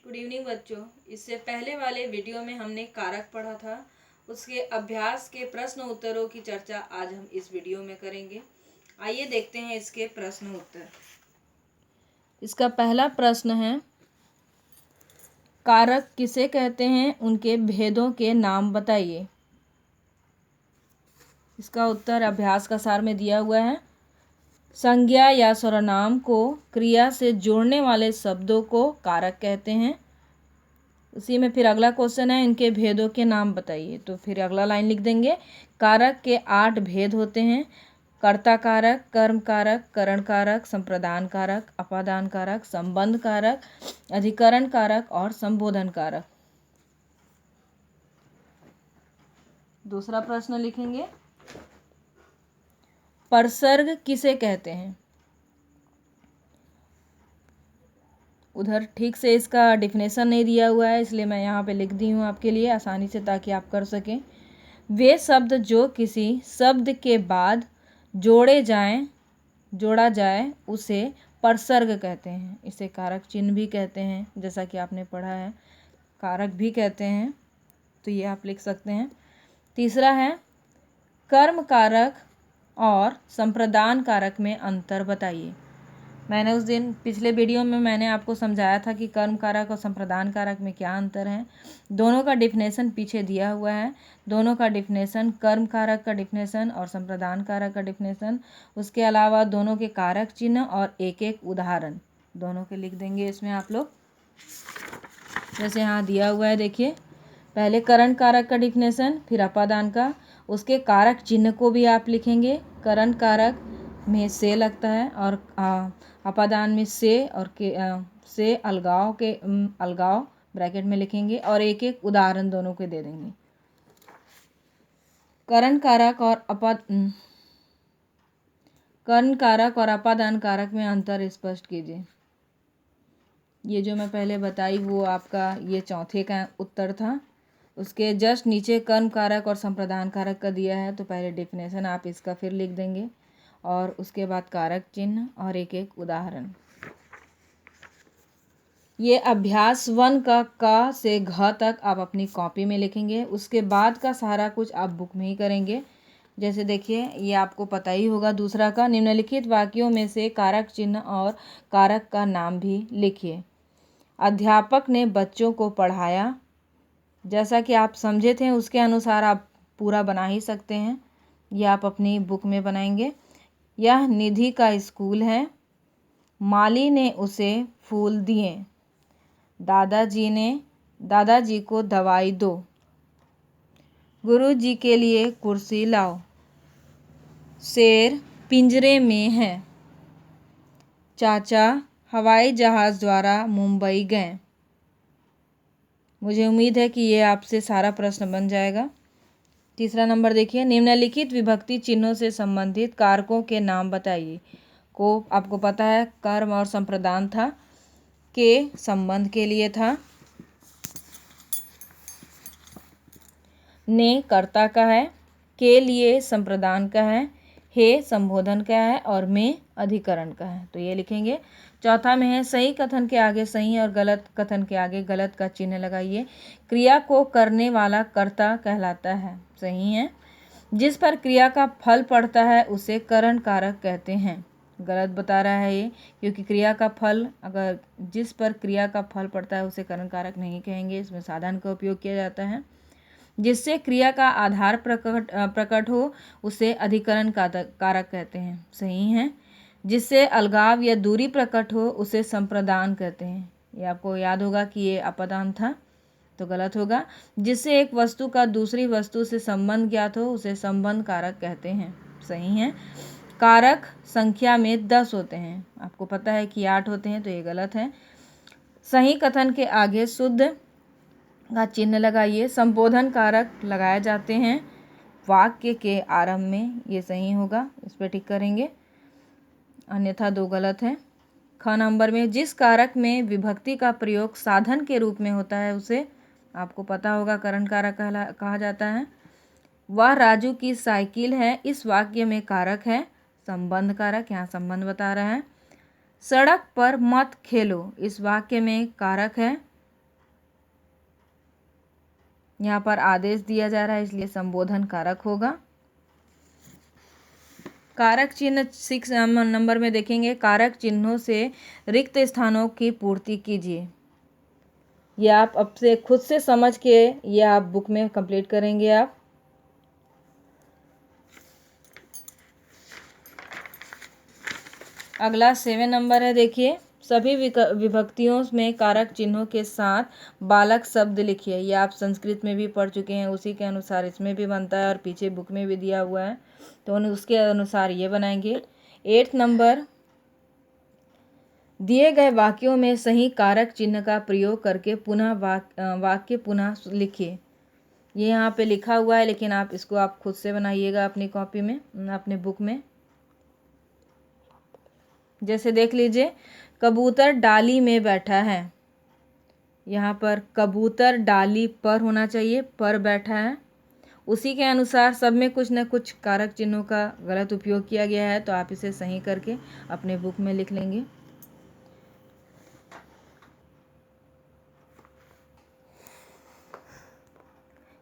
Good evening बच्चों। इससे पहले वाले वीडियो में हमने कारक पढ़ा था। उसके अभ्यास के प्रश्न उत्तरों की चर्चा आज हम इस वीडियो में करेंगे। आइए देखते हैं इसके प्रश्न उत्तर। इसका पहला प्रश्न है, कारक किसे कहते हैं, उनके भेदों के नाम बताइए। इसका उत्तर अभ्यास का सार में दिया हुआ है। संज्ञा या सर्वनाम को क्रिया से जोड़ने वाले शब्दों को कारक कहते हैं। उसी में फिर अगला क्वेश्चन है, इनके भेदों के नाम बताइए। तो फिर अगला लाइन लिख देंगे, कारक के 8 भेद होते हैं। कर्ता कारक, कर्म कारक, करण कारक, संप्रदान कारक, अपादान कारक, संबंध कारक, अधिकरण कारक और संबोधन कारक। दूसरा प्रश्न लिखेंगे, परसर्ग किसे कहते हैं। उधर ठीक से इसका डिफिनेशन नहीं दिया हुआ है, इसलिए मैं यहाँ पे लिख दी हूँ आपके लिए आसानी से, ताकि आप कर सकें। वे शब्द जो किसी शब्द के बाद जोड़ा जाए उसे परसर्ग कहते हैं। इसे कारक चिन्ह भी कहते हैं, जैसा कि आपने पढ़ा है, कारक भी कहते हैं। तो ये आप लिख सकते हैं। तीसरा है, कर्म कारक और संप्रदान कारक में अंतर बताइए। मैंने उस दिन पिछले वीडियो में मैंने आपको समझाया था कि कर्म कारक और संप्रदान कारक में क्या अंतर है। दोनों का डिफिनेशन पीछे दिया हुआ है। दोनों का डिफिनेशन, कर्म कारक का डिफिनेशन और संप्रदान कारक का डिफिनेशन, उसके अलावा दोनों के कारक चिन्ह और एक एक उदाहरण दोनों के लिख देंगे इसमें आप लोग। जैसे यहाँ दिया हुआ है, देखिए, पहले करण कारक का डिफिनेशन, फिर अपादान का, उसके कारक चिन्ह को भी आप लिखेंगे। करण कारक में से लगता है और अपादान में से और से अलगाव ब्रैकेट में लिखेंगे और एक एक उदाहरण दोनों के दे देंगे। करण कारक और अपादान कारक में अंतर स्पष्ट कीजिए। ये जो मैं पहले बताई वो आपका ये चौथे का उत्तर था। उसके जस्ट नीचे कर्म कारक और संप्रदान कारक का दिया है, तो पहले डिफिनेशन आप इसका फिर लिख देंगे और उसके बाद कारक चिन्ह और एक एक उदाहरण। ये अभ्यास 1 का से घ तक आप अपनी कॉपी में लिखेंगे। उसके बाद का सारा कुछ आप बुक में ही करेंगे। जैसे देखिए, ये आपको पता ही होगा। दूसरा का, निम्नलिखित वाक्यों में से कारक चिन्ह और कारक का नाम भी लिखिए। अध्यापक ने बच्चों को पढ़ाया। जैसा कि आप समझे थे उसके अनुसार आप पूरा बना ही सकते हैं। यह आप अपनी बुक में बनाएंगे। यह निधि का स्कूल है। माली ने उसे फूल दिए। दादाजी को दवाई दो। गुरुजी के लिए कुर्सी लाओ। शेर पिंजरे में है। चाचा हवाई जहाज द्वारा मुंबई गए। मुझे उम्मीद है कि ये आपसे सारा प्रश्न बन जाएगा। तीसरा नंबर देखिए, निम्नलिखित विभक्ति चिन्हों से संबंधित कारकों के नाम बताइए। को आपको पता है कर्म और संप्रदान था, के संबंध के लिए था, ने कर्ता का है, के लिए संप्रदान का है, हे संबोधन का है और में अधिकरण का है। तो ये लिखेंगे। चौथा में है, सही कथन के आगे सही और गलत कथन के आगे गलत का चिन्ह लगाइए। क्रिया को करने वाला कर्ता कहलाता है। सही है। जिस पर क्रिया का फल पड़ता है उसे करण कारक कहते हैं। गलत बता रहा है ये, क्योंकि क्रिया का फल, अगर जिस पर क्रिया का फल पड़ता है उसे करण कारक नहीं कहेंगे। इसमें साधन का उपयोग किया जाता है। जिससे क्रिया का आधार प्रकट हो उसे अधिकरण कारक कहते हैं। सही है। जिससे अलगाव या दूरी प्रकट हो उसे संप्रदान कहते हैं। ये आपको याद होगा कि ये अपादान था, तो गलत होगा। जिससे एक वस्तु का दूसरी वस्तु से संबंध ज्ञात हो उसे संबंध कारक कहते हैं। सही है। कारक संख्या में 10 होते हैं। आपको पता है कि 8 होते हैं, तो ये गलत है। सही कथन के आगे शुद्ध का चिन्ह लगाइए। संबोधन कारक लगाए जाते हैं वाक्य के आरंभ में। ये सही होगा, इस पर टिक करेंगे, अन्यथा 2 गलत है। ख नंबर में, जिस कारक में विभक्ति का प्रयोग साधन के रूप में होता है उसे आपको पता होगा करण कारक कहा जाता है। वह राजू की साइकिल है। इस वाक्य में कारक है संबंध कारक, यहाँ संबंध बता रहा है। सड़क पर मत खेलो। इस वाक्य में कारक है यहाँ पर आदेश दिया जा रहा है इसलिए संबोधन कारक होगा। कारक चिन्ह 6 नंबर में देखेंगे, कारक चिन्हों से रिक्त स्थानों की पूर्ति कीजिए। ये आप अब से खुद से समझ के ये आप बुक में कंप्लीट करेंगे आप। अगला 7 नंबर है, देखिए सभी विभक्तियों में कारक चिन्हों के साथ बालक शब्द लिखिए। ये आप संस्कृत में भी पढ़ चुके हैं, उसी के अनुसार इसमें भी बनता है और पीछे बुक में भी दिया हुआ है, तो उसके अनुसार ये बनाएंगे। 8 नंबर, दिए गए वाक्यों में सही कारक चिन्ह का प्रयोग करके पुनः वाक्य पुनः लिखिए। ये यहाँ पे लिखा हुआ है, लेकिन आप इसको आप खुद से बनाइएगा अपनी कॉपी में, अपने बुक में। जैसे देख लीजिए, कबूतर डाली में बैठा है, यहाँ पर कबूतर डाली पर होना चाहिए, पर बैठा है। उसी के अनुसार सब में कुछ न कुछ कारक चिन्हों का गलत उपयोग किया गया है, तो आप इसे सही करके अपने बुक में लिख लेंगे।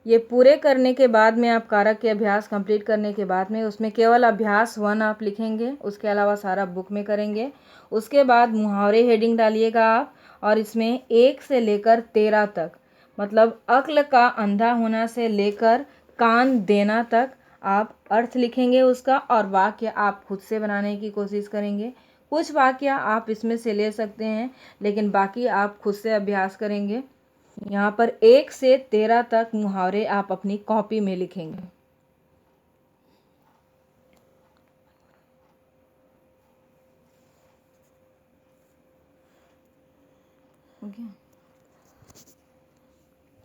ये पूरे करने के बाद में आप कारक के अभ्यास कंप्लीट करने के बाद में उसमें केवल अभ्यास 1 आप लिखेंगे, उसके अलावा सारा बुक में करेंगे। उसके बाद मुहावरे हेडिंग डालिएगा आप, और इसमें 1 से लेकर 13 तक, मतलब अक्ल का अंधा होना से लेकर कान देना तक आप अर्थ लिखेंगे उसका, और वाक्य आप खुद से बनाने की कोशिश करेंगे। कुछ वाक्य आप इसमें से ले सकते हैं, लेकिन बाकी आप खुद से अभ्यास करेंगे। यहाँ पर 1 से 13 तक मुहावरे आप अपनी कॉपी में लिखेंगे। ओके।